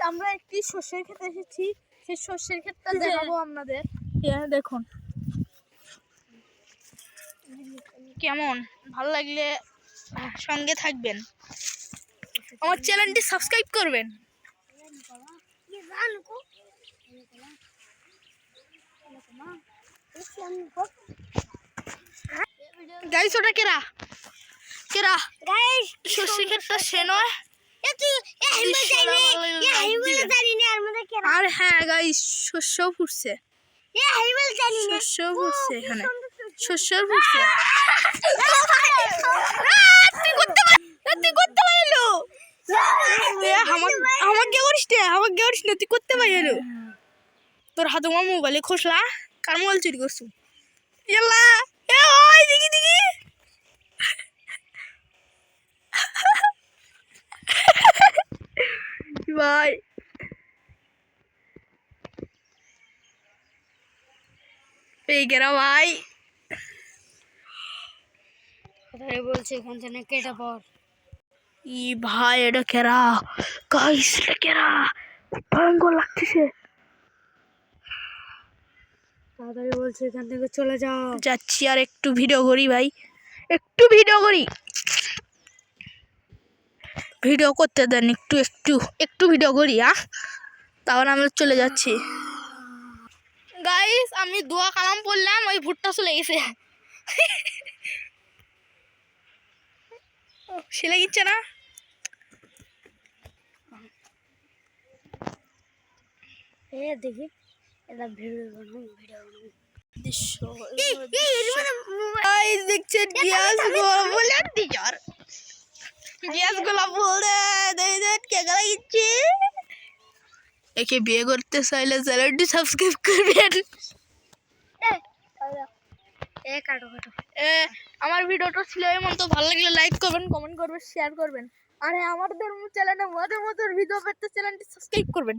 আমরা একটি সর্ষের ক্ষেতে এসেছি, সেই সর্ষের ক্ষেতটা দেখাবো আপনাদের। দেখুন কেমন, ভালো লাগলে সঙ্গে থাকবেন, আমার চ্যানেলটি সাবস্ক্রাইব করবেন। গাইস ওটা কেরা কেরা গাইস সর্ষের ক্ষেতটা সে নয়। আর হ্যাঁ গাইস শস্য ফুটছে, শস্য ফুটছে, এখানে শস্য ফুটছে। তুই করতে পারলো, আমাকে করিস না, আমাকে করিস না, তুই করতে পারলো। তোর হাতে আমার মোবাইলে খসলা, কার মোবাইল চুরি করছু? ইয়াল্লা দেখি দেখি ভাই এই গেরা ভাই বলছে এখান থেকে কেটে পর। ই ভাই এটা কেরা গাইস, এটা কেরা, ভয়ঙ্কর লাগতেছে। তাড়াতাড়ি বলছে এখান থেকে চলে যাও। যাচ্ছি, আর একটু ভিডিও করি ভাই, একটু ভিডিও করি, ভিডিও করতে দেন, একটু একটু একটু ভিডিও করি। তাহলে আমরা চলে যাচ্ছি গাইস। আমি দোয়া কালাম পড়লাম, ওই ভুট্টা চলে গেছে। সে লাগিচ্ছে না, দেখি এটা দেখছেন গ্যাস গুলা বলে কে লাগিচ্ছে। একে বিয়ে করতে চাইলে চ্যানেলটি সাবস্ক্রাইব করবেন। আমার ভিডিওটা ছিল এমন, তো ভালো লাগলে লাইক করবেন, কমেন্ট করবেন, শেয়ার করবেন। আর হ্যাঁ, আমাদের চ্যানেলে মজার মজার ভিডিও পেতে চ্যানেলটি সাবস্ক্রাইব করবেন।